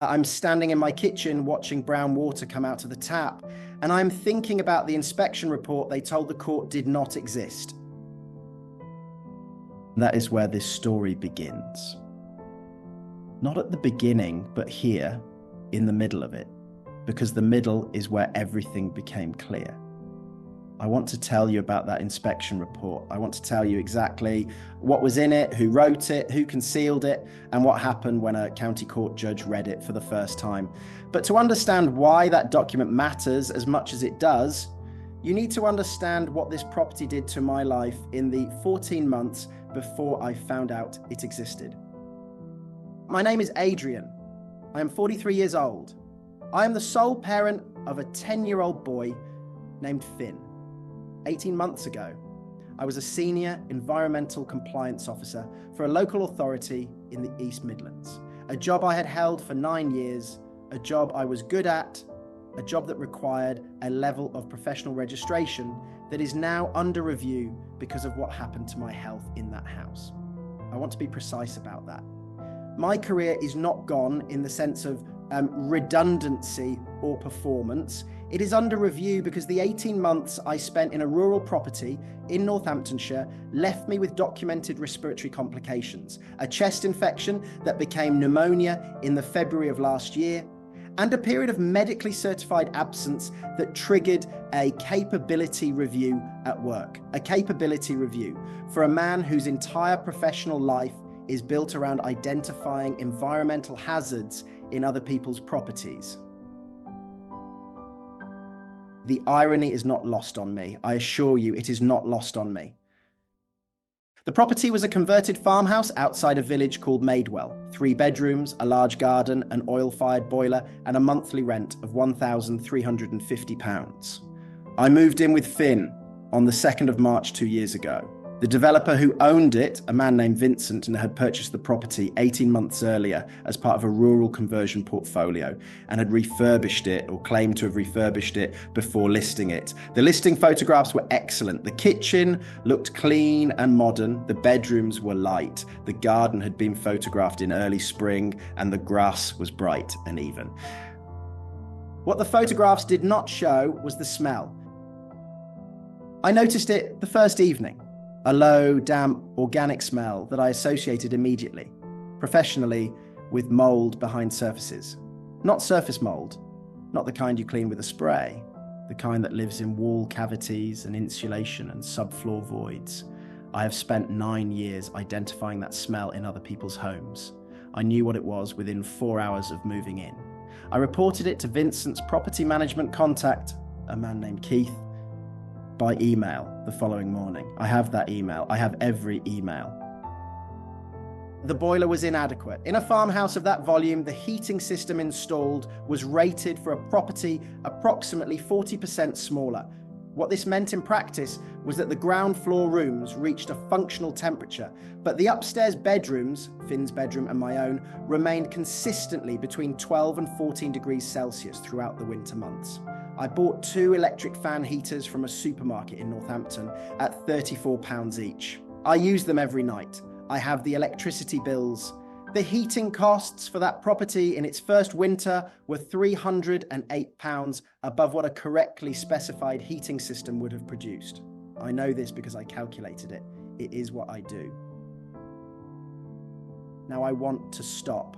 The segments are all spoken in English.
I'm standing in my kitchen watching brown water come out of the tap, and I'm thinking about the inspection report they told the court did not exist. That is where this story begins. Not at the beginning, but here, in the middle of it, because the middle is where everything became clear. I want to tell you about that inspection report. I want to tell you exactly what was in it, who wrote it, who concealed it, and what happened when a county court judge read it for the first time. But to understand why that document matters as much as it does, you need to understand what this property did to my life in the 14 months before I found out it existed. My name is Adrian. I am 43 years old. I am the sole parent of a 10-year-old boy named Finn. 18 months ago, I was a senior environmental compliance officer for a local authority in the East Midlands, a job I had held for 9 years, a job I was good at, a job that required a level of professional registration that is now under review because of what happened to my health in that house. I want to be precise about that. My career is not gone in the sense of redundancy or performance. It is under review because the 18 months I spent in a rural property in Northamptonshire left me with documented respiratory complications, a chest infection that became pneumonia in the February of last year, and a period of medically certified absence that triggered a capability review at work. A capability review for a man whose entire professional life is built around identifying environmental hazards in other people's properties. The irony is not lost on me. I assure you, it is not lost on me. The property was a converted farmhouse outside a village called Madewell. 3 bedrooms, a large garden, an oil-fired boiler, and a monthly rent of £1,350. I moved in with Finn on the 2nd of March 2 years ago. The developer who owned it, a man named Vincent, and had purchased the property 18 months earlier as part of a rural conversion portfolio and had refurbished it, or claimed to have refurbished it, before listing it. The listing photographs were excellent. The kitchen looked clean and modern. The bedrooms were light. The garden had been photographed in early spring and the grass was bright and even. What the photographs did not show was the smell. I noticed it the first evening. A low, damp, organic smell that I associated immediately, professionally, with mould behind surfaces. Not surface mould, not the kind you clean with a spray, the kind that lives in wall cavities and insulation and subfloor voids. I have spent 9 years identifying that smell in other people's homes. I knew what it was within 4 hours of moving in. I reported it to Vincent's property management contact, a man named Keith, by email the following morning. I have that email. I have every email. The boiler was inadequate. In a farmhouse of that volume, the heating system installed was rated for a property approximately 40% smaller. What this meant in practice was that the ground floor rooms reached a functional temperature, but the upstairs bedrooms, Finn's bedroom and my own, remained consistently between 12 and 14 degrees Celsius throughout the winter months. I bought 2 electric fan heaters from a supermarket in Northampton at £34 each. I use them every night. I have the electricity bills. The heating costs for that property in its first winter were £308 above what a correctly specified heating system would have produced. I know this because I calculated it. It is what I do. Now I want to stop.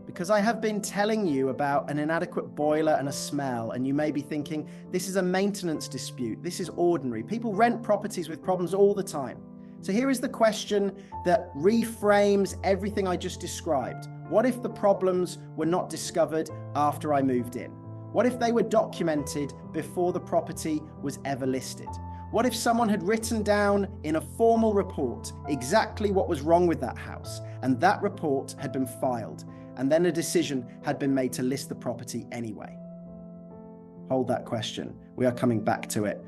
Because I have been telling you about an inadequate boiler and a smell, and you may be thinking, this is a maintenance dispute. This is ordinary. People rent properties with problems all the time. So here is the question that reframes everything I just described. What if the problems were not discovered after I moved in? What if they were documented before the property was ever listed? What if someone had written down in a formal report exactly what was wrong with that house, and that report had been filed, and then a decision had been made to list the property anyway? Hold that question. We are coming back to it.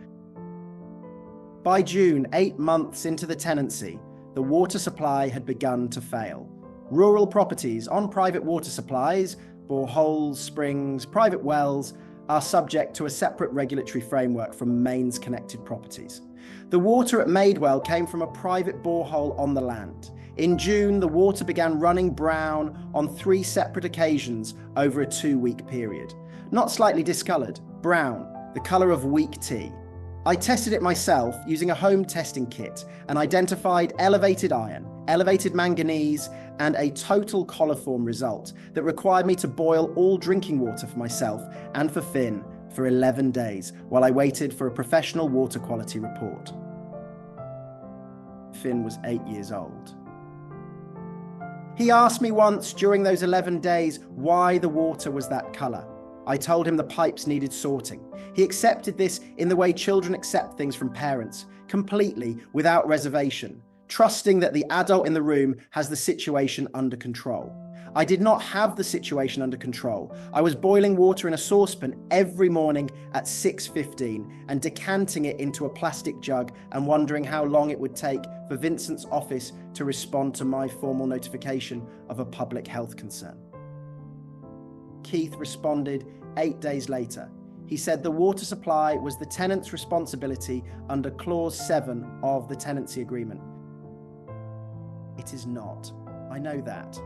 By June, 8 months into the tenancy, the water supply had begun to fail. Rural properties on private water supplies, boreholes, springs, private wells, are subject to a separate regulatory framework from mains connected properties. The water at Madewell came from a private borehole on the land. In June, the water began running brown on 3 separate occasions over a 2-week period. Not slightly discoloured, brown, the colour of weak tea. I tested it myself using a home testing kit and identified elevated iron, elevated manganese, and a total coliform result that required me to boil all drinking water for myself and for Finn for 11 days while I waited for a professional water quality report. Finn was 8 years old. He asked me once during those 11 days why the water was that colour. I told him the pipes needed sorting. He accepted this in the way children accept things from parents, completely without reservation, trusting that the adult in the room has the situation under control. I did not have the situation under control. I was boiling water in a saucepan every morning at 6:15 and decanting it into a plastic jug and wondering how long it would take for Vincent's office to respond to my formal notification of a public health concern. Keith responded 8 days later. He said the water supply was the tenant's responsibility under Clause 7 of the tenancy agreement. It is not. I know that.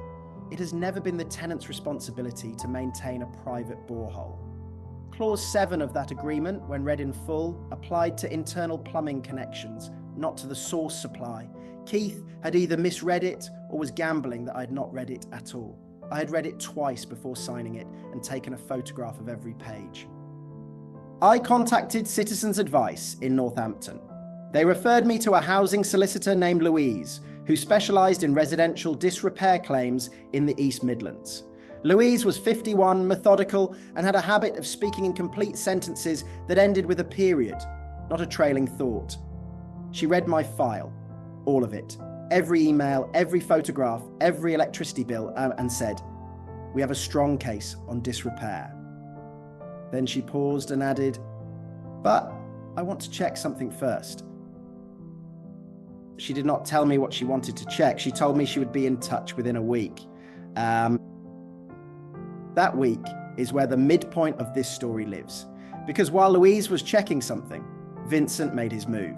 It has never been the tenant's responsibility to maintain a private borehole. Clause 7 of that agreement, when read in full, applied to internal plumbing connections, not to the source supply. Keith had either misread it or was gambling that I had not read it at all. I had read it twice before signing it and taken a photograph of every page. I contacted Citizens Advice in Northampton. They referred me to a housing solicitor named Louise, who specialised in residential disrepair claims in the East Midlands. Louise was 51, methodical, and had a habit of speaking in complete sentences that ended with a period, not a trailing thought. She read my file, all of it, every email, every photograph, every electricity bill, and said, "We have a strong case on disrepair." Then she paused and added, "But I want to check something first." She did not tell me what she wanted to check. She told me she would be in touch within a week. That week is where the midpoint of this story lives, because while Louise was checking something, Vincent made his move.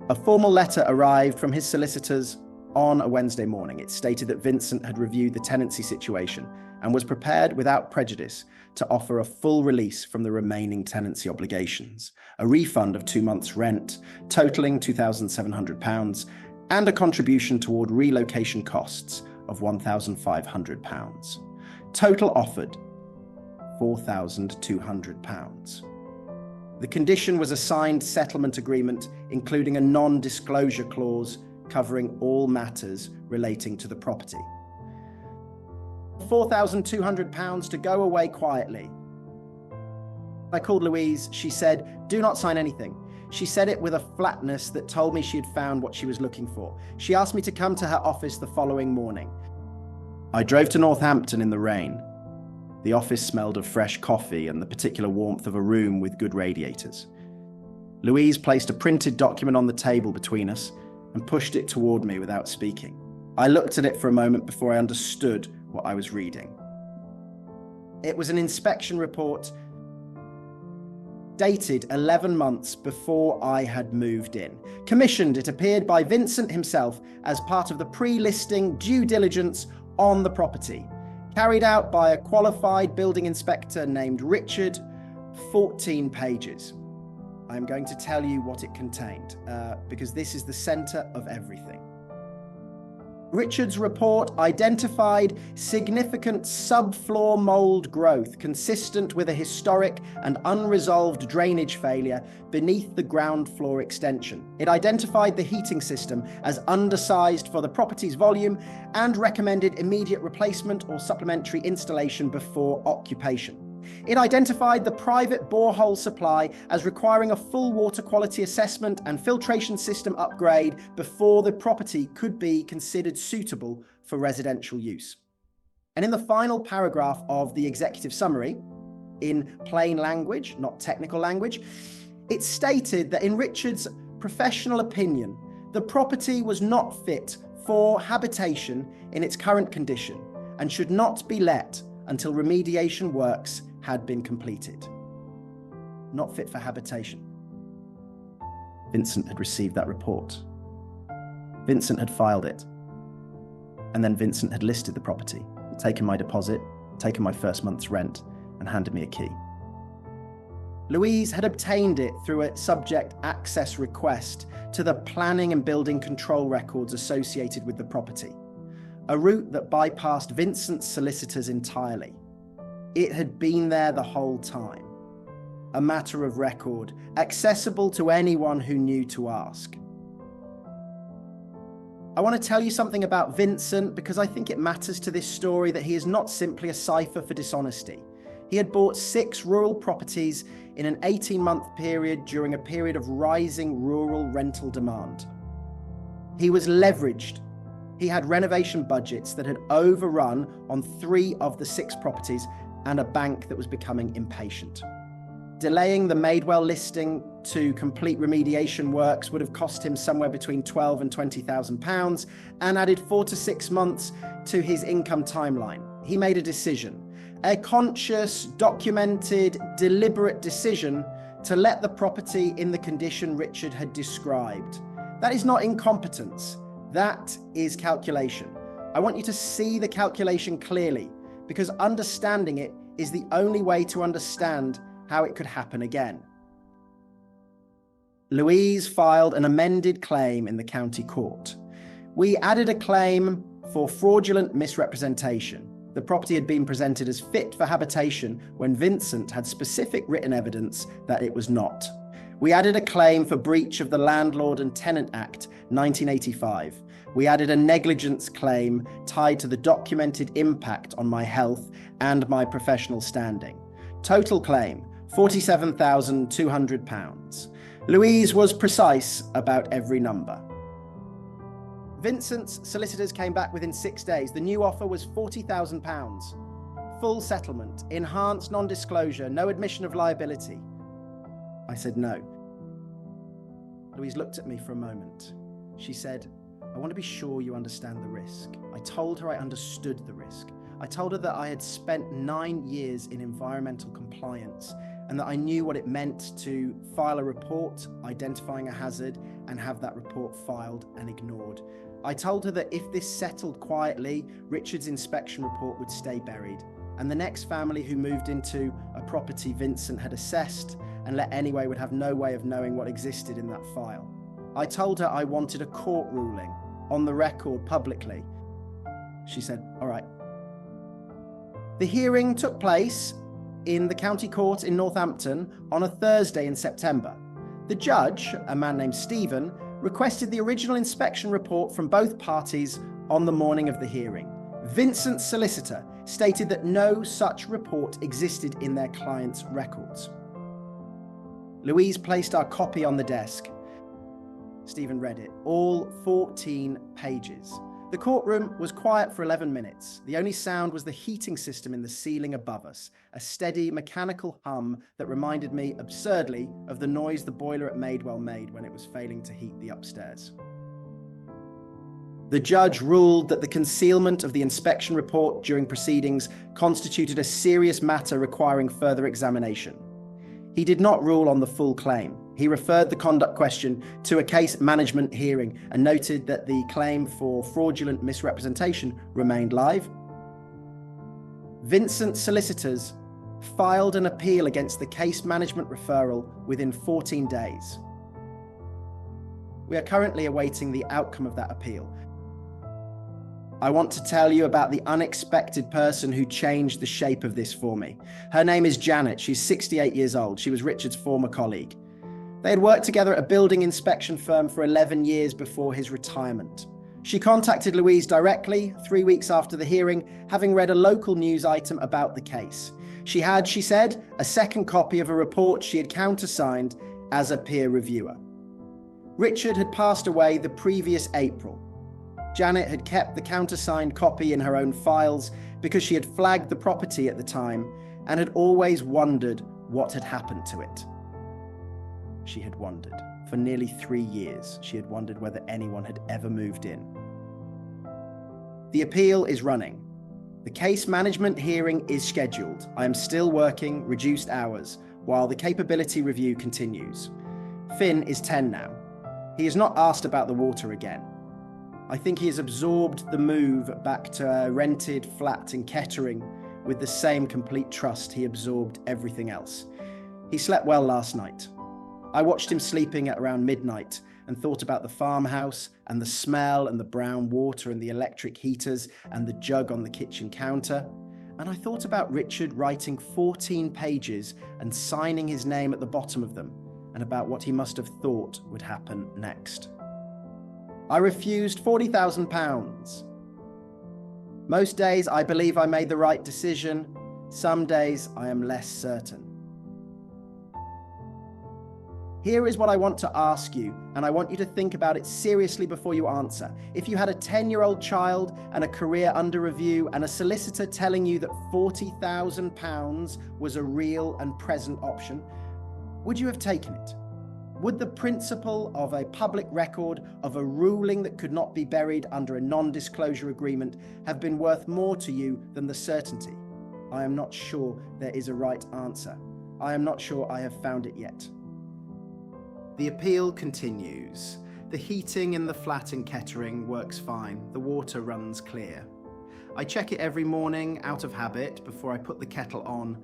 A formal letter arrived from his solicitors on a Wednesday morning. It stated that Vincent had reviewed the tenancy situation and was prepared without prejudice to offer a full release from the remaining tenancy obligations, a refund of 2 months' rent, totalling £2,700, and a contribution toward relocation costs of £1,500. Total offered £4,200. The condition was a signed settlement agreement, including a non-disclosure clause covering all matters relating to the property. £4,200 to go away quietly. I called Louise. She said, "Do not sign anything." She said it with a flatness that told me she had found what she was looking for. She asked me to come to her office the following morning. I drove to Northampton in the rain. The office smelled of fresh coffee and the particular warmth of a room with good radiators. Louise placed a printed document on the table between us and pushed it toward me without speaking. I looked at it for a moment before I understood what I was reading. It was an inspection report dated 11 months before I had moved in. Commissioned, it appeared, by Vincent himself as part of the pre-listing due diligence on the property, carried out by a qualified building inspector named Richard. 14 pages. I'm going to tell you what it contained, because this is the centre of everything. Richard's report identified significant subfloor mould growth consistent with a historic and unresolved drainage failure beneath the ground floor extension. It identified the heating system as undersized for the property's volume and recommended immediate replacement or supplementary installation before occupation. It identified the private borehole supply as requiring a full water quality assessment and filtration system upgrade before the property could be considered suitable for residential use. And in the final paragraph of the executive summary, in plain language, not technical language, it stated that in Richard's professional opinion, the property was not fit for habitation in its current condition and should not be let until remediation works had been completed. Not fit for habitation. Vincent had received that report. Vincent had filed it. And then Vincent had listed the property, taken my deposit, taken my first month's rent, and handed me a key. Louise had obtained it through a subject access request to the planning and building control records associated with the property, a route that bypassed Vincent's solicitors entirely. It had been there the whole time, a matter of record, accessible to anyone who knew to ask. I want to tell you something about Vincent because I think it matters to this story that he is not simply a cipher for dishonesty. He had bought 6 rural properties in an 18-month period during a period of rising rural rental demand. He was leveraged. He had renovation budgets that had overrun on 3 of the 6 properties and a bank that was becoming impatient. Delaying the Madewell listing to complete remediation works would have cost him somewhere between £12,000 and £20,000 and added 4 to 6 months to his income timeline. He made a decision, a conscious, documented, deliberate decision to let the property in the condition Richard had described. That is not incompetence. That is calculation. I want you to see the calculation clearly, because understanding it is the only way to understand how it could happen again. Louise filed an amended claim in the county court. We added a claim for fraudulent misrepresentation. The property had been presented as fit for habitation when Vincent had specific written evidence that it was not. We added a claim for breach of the Landlord and Tenant Act 1985. We added a negligence claim tied to the documented impact on my health and my professional standing. Total claim, £47,200. Louise was precise about every number. Vincent's solicitors came back within 6 days. The new offer was £40,000. Full settlement, enhanced non-disclosure, no admission of liability. I said no. Louise looked at me for a moment. She said, "I want to be sure you understand the risk." I told her I understood the risk. I told her that I had spent 9 years in environmental compliance and that I knew what it meant to file a report identifying a hazard and have that report filed and ignored. I told her that if this settled quietly, Richard's inspection report would stay buried, and the next family who moved into a property Vincent had assessed and let anyway would have no way of knowing what existed in that file. I told her I wanted a court ruling on the record publicly. She said, "All right." The hearing took place in the county court in Northampton on a Thursday in September. The judge, a man named Stephen, requested the original inspection report from both parties on the morning of the hearing. Vincent's solicitor stated that no such report existed in their client's records. Louise placed our copy on the desk. Stephen read it, all 14 pages. The courtroom was quiet for 11 minutes. The only sound was the heating system in the ceiling above us, a steady mechanical hum that reminded me, absurdly, of the noise the boiler at Madewell made when it was failing to heat the upstairs. The judge ruled that the concealment of the inspection report during proceedings constituted a serious matter requiring further examination. He did not rule on the full claim. He referred the conduct question to a case management hearing and noted that the claim for fraudulent misrepresentation remained live. Vincent's solicitors filed an appeal against the case management referral within 14 days. We are currently awaiting the outcome of that appeal. I want to tell you about the unexpected person who changed the shape of this for me. Her name is Janet. She's 68 years old. She was Richard's former colleague. They had worked together at a building inspection firm for 11 years before his retirement. She contacted Louise directly 3 weeks after the hearing, having read a local news item about the case. She had, she said, a second copy of a report she had countersigned as a peer reviewer. Richard had passed away the previous April. Janet had kept the countersigned copy in her own files because she had flagged the property at the time and had always wondered what had happened to it. She had wondered. For nearly 3 years, she had wondered whether anyone had ever moved in. The appeal is running. The case management hearing is scheduled. I am still working reduced hours while the capability review continues. Finn is 10 now. He has not asked about the water again. I think he has absorbed the move back to a rented flat in Kettering with the same complete trust he absorbed everything else. He slept well last night. I watched him sleeping at around midnight and thought about the farmhouse and the smell and the brown water and the electric heaters and the jug on the kitchen counter. And I thought about Richard writing 14 pages and signing his name at the bottom of them, and about what he must have thought would happen next. I refused £40,000. Most days I believe I made the right decision. Some days I am less certain. Here is what I want to ask you, and I want you to think about it seriously before you answer. If you had a 10-year-old child and a career under review and a solicitor telling you that £40,000 was a real and present option, would you have taken it? Would the principle of a public record, of a ruling that could not be buried under a non-disclosure agreement, have been worth more to you than the certainty? I am not sure there is a right answer. I am not sure I have found it yet. The appeal continues. The heating in the flat in Kettering works fine. The water runs clear. I check it every morning out of habit before I put the kettle on